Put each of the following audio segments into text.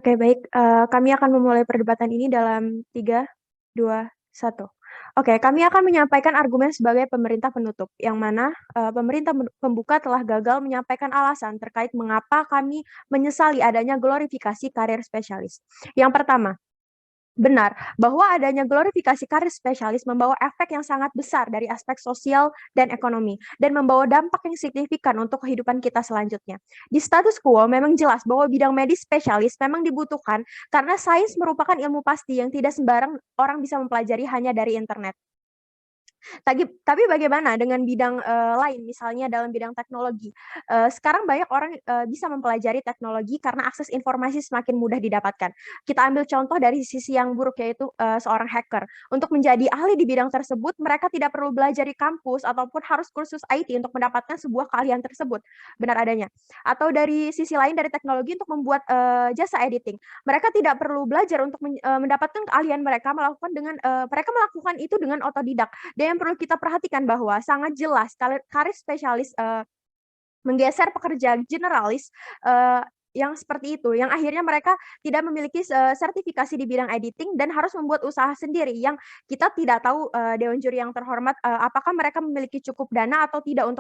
Oke, baik. Kami akan memulai perdebatan ini dalam 3, 2, 1. Oke, kami akan menyampaikan argumen sebagai pemerintah penutup, yang mana pemerintah pembuka telah gagal menyampaikan alasan terkait mengapa kami menyesali adanya glorifikasi karir spesialis. Yang pertama, benar bahwa adanya glorifikasi karir spesialis membawa efek yang sangat besar dari aspek sosial dan ekonomi, dan membawa dampak yang signifikan untuk kehidupan kita selanjutnya. Di status quo memang jelas bahwa bidang medis spesialis memang dibutuhkan karena sains merupakan ilmu pasti yang tidak sembarang orang bisa mempelajari hanya dari internet. Tapi bagaimana dengan bidang, lain, misalnya dalam bidang teknologi? Sekarang banyak orang, bisa mempelajari teknologi karena akses informasi semakin mudah didapatkan. Kita ambil contoh dari sisi yang buruk, yaitu, seorang hacker. Untuk menjadi ahli di bidang tersebut, mereka tidak perlu belajar di kampus ataupun harus kursus IT untuk mendapatkan sebuah keahlian tersebut, benar adanya. Atau dari sisi lain dari teknologi untuk membuat, jasa editing. Mereka tidak perlu belajar untuk mendapatkan keahlian mereka melakukan itu dengan otodidak. Dan yang perlu kita perhatikan bahwa sangat jelas karir spesialis, menggeser pekerja generalis, yang seperti itu, yang akhirnya mereka tidak memiliki sertifikasi di bidang editing dan harus membuat usaha sendiri yang kita tidak tahu, dewan juri yang terhormat, apakah mereka memiliki cukup dana atau tidak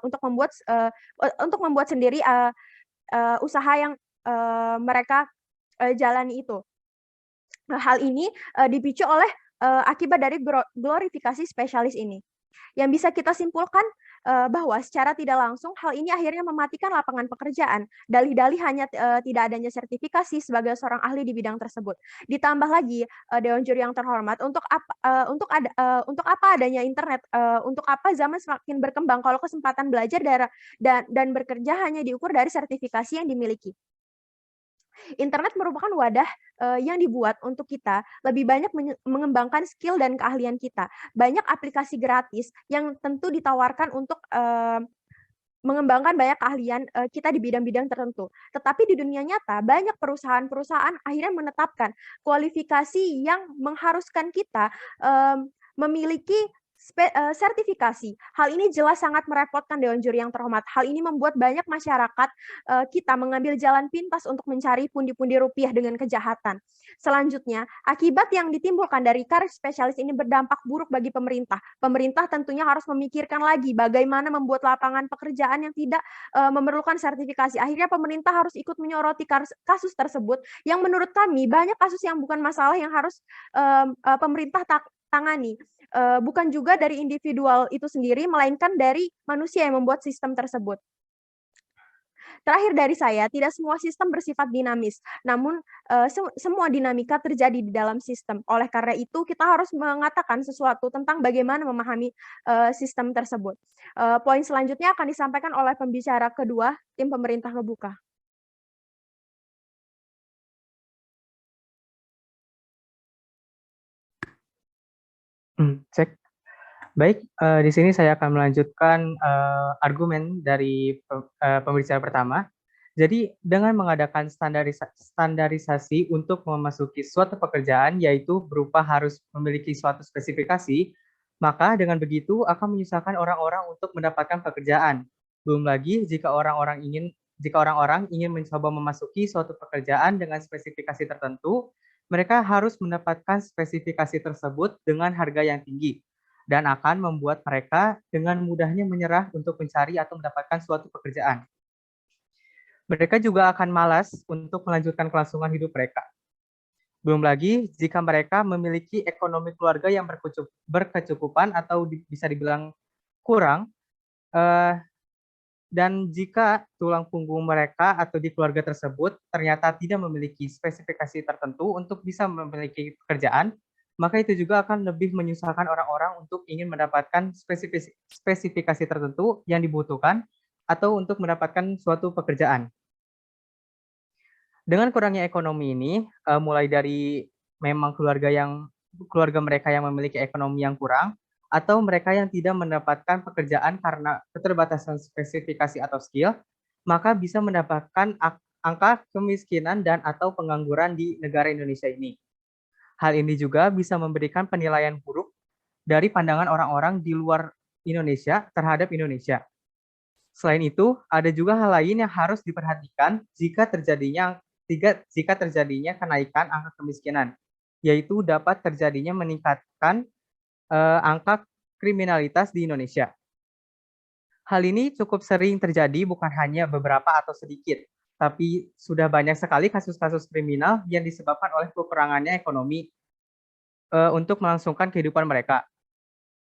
untuk membuat sendiri, usaha yang, mereka, jalani itu. Hal ini, dipicu oleh, akibat dari glorifikasi spesialis ini. Yang bisa kita simpulkan, bahwa secara tidak langsung hal ini akhirnya mematikan lapangan pekerjaan. Dalih-dalih hanya, tidak adanya sertifikasi sebagai seorang ahli di bidang tersebut. Ditambah lagi, dewan juri yang terhormat, untuk apa adanya internet, untuk apa zaman semakin berkembang kalau kesempatan belajar dan bekerja hanya diukur dari sertifikasi yang dimiliki. Internet merupakan wadah, yang dibuat untuk kita lebih banyak mengembangkan skill dan keahlian kita. Banyak aplikasi gratis yang tentu ditawarkan untuk, mengembangkan banyak keahlian, kita di bidang-bidang tertentu. Tetapi di dunia nyata banyak perusahaan-perusahaan akhirnya menetapkan kualifikasi yang mengharuskan kita, memiliki sertifikasi. Hal ini jelas sangat merepotkan dewan juri yang terhormat. Hal ini membuat banyak masyarakat, kita mengambil jalan pintas untuk mencari pundi-pundi rupiah dengan kejahatan. Selanjutnya, akibat yang ditimbulkan dari karir spesialis ini berdampak buruk bagi pemerintah. Pemerintah tentunya harus memikirkan lagi bagaimana membuat lapangan pekerjaan yang tidak, memerlukan sertifikasi. Akhirnya pemerintah harus ikut menyoroti kasus tersebut yang menurut kami banyak kasus yang bukan masalah yang harus, pemerintah tangani. Bukan juga dari individual itu sendiri, melainkan dari manusia yang membuat sistem tersebut. Terakhir dari saya, tidak semua sistem bersifat dinamis, namun, semua dinamika terjadi di dalam sistem. Oleh karena itu, kita harus mengatakan sesuatu tentang bagaimana memahami, sistem tersebut. Poin selanjutnya akan disampaikan oleh pembicara kedua, tim pemerintah ngebuka. Cek. Baik, di sini saya akan melanjutkan argumen dari pembicara pertama. Jadi, dengan mengadakan standarisasi untuk memasuki suatu pekerjaan, yaitu berupa harus memiliki suatu spesifikasi, maka dengan begitu akan menyusahkan orang-orang untuk mendapatkan pekerjaan. Belum lagi jika orang-orang ingin mencoba memasuki suatu pekerjaan dengan spesifikasi tertentu, mereka harus mendapatkan spesifikasi tersebut dengan harga yang tinggi dan akan membuat mereka dengan mudahnya menyerah untuk mencari atau mendapatkan suatu pekerjaan. Mereka juga akan malas untuk melanjutkan kelangsungan hidup mereka. Belum lagi jika mereka memiliki ekonomi keluarga yang berkecukupan atau bisa dibilang kurang, dan jika tulang punggung mereka atau di keluarga tersebut ternyata tidak memiliki spesifikasi tertentu untuk bisa memiliki pekerjaan, maka itu juga akan lebih menyusahkan orang-orang untuk ingin mendapatkan spesifikasi tertentu yang dibutuhkan atau untuk mendapatkan suatu pekerjaan. Dengan kurangnya ekonomi ini, mulai dari memang keluarga mereka yang memiliki ekonomi yang kurang, atau mereka yang tidak mendapatkan pekerjaan karena keterbatasan spesifikasi atau skill, maka bisa mendapatkan angka kemiskinan dan atau pengangguran di negara Indonesia ini. Hal ini juga bisa memberikan penilaian buruk dari pandangan orang-orang di luar Indonesia terhadap Indonesia. Selain itu, ada juga hal lain yang harus diperhatikan jika terjadinya jika terjadinya kenaikan angka kemiskinan, yaitu dapat terjadinya meningkatkan angka kriminalitas di Indonesia. Hal ini cukup sering terjadi bukan hanya beberapa atau sedikit, tapi sudah banyak sekali kasus-kasus kriminal yang disebabkan oleh kekurangannya ekonomi untuk melangsungkan kehidupan mereka.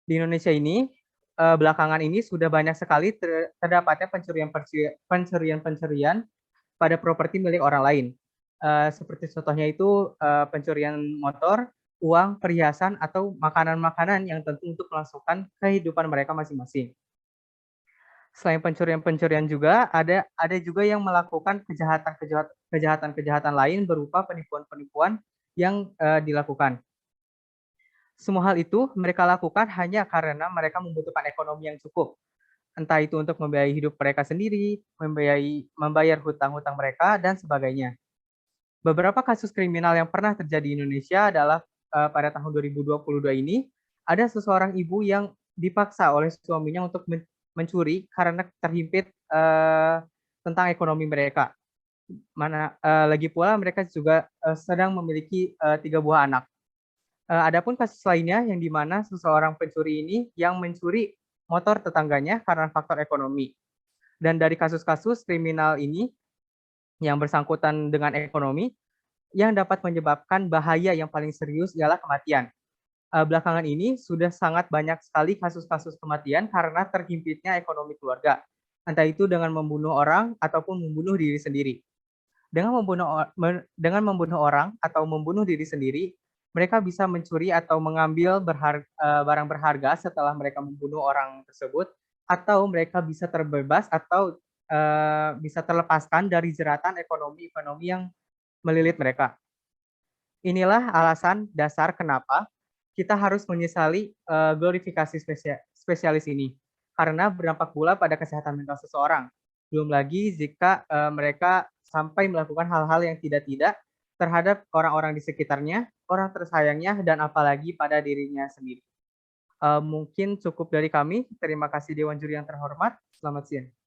Di Indonesia ini, belakangan ini sudah banyak sekali terdapatnya pencurian-pencurian pada properti milik orang lain. Seperti contohnya itu pencurian motor, uang, perhiasan, atau makanan-makanan yang tentu untuk melangsungkan kehidupan mereka masing-masing. Selain pencurian-pencurian juga ada juga yang melakukan kejahatan lain berupa penipuan-penipuan yang dilakukan. Semua hal itu mereka lakukan hanya karena mereka membutuhkan ekonomi yang cukup. Entah itu untuk membiayai hidup mereka sendiri, membayar hutang-hutang mereka, dan sebagainya. Beberapa kasus kriminal yang pernah terjadi di Indonesia adalah pada tahun 2022 ini, ada seseorang ibu yang dipaksa oleh suaminya untuk mencuri karena terhimpit tentang ekonomi mereka. Lagi pula mereka juga sedang memiliki 3 buah anak. Adapun kasus lainnya yang di mana seseorang pencuri ini yang mencuri motor tetangganya karena faktor ekonomi. Dan dari kasus-kasus kriminal ini yang bersangkutan dengan ekonomi, yang dapat menyebabkan bahaya yang paling serius ialah kematian. Belakangan ini sudah sangat banyak sekali kasus-kasus kematian karena terhimpitnya ekonomi keluarga, entah itu dengan membunuh orang ataupun membunuh diri sendiri. Dengan membunuh orang atau membunuh diri sendiri, mereka bisa mencuri atau mengambil barang berharga setelah mereka membunuh orang tersebut, atau mereka bisa terbebas atau bisa terlepaskan dari jeratan ekonomi yang melilit mereka. Inilah alasan dasar kenapa kita harus menyesali glorifikasi spesialis ini, karena berdampak pula pada kesehatan mental seseorang. Belum lagi jika mereka sampai melakukan hal-hal yang tidak-tidak terhadap orang-orang di sekitarnya, orang tersayangnya, dan apalagi pada dirinya sendiri. Mungkin cukup dari kami. Terima kasih Dewan Juri yang terhormat. Selamat siang.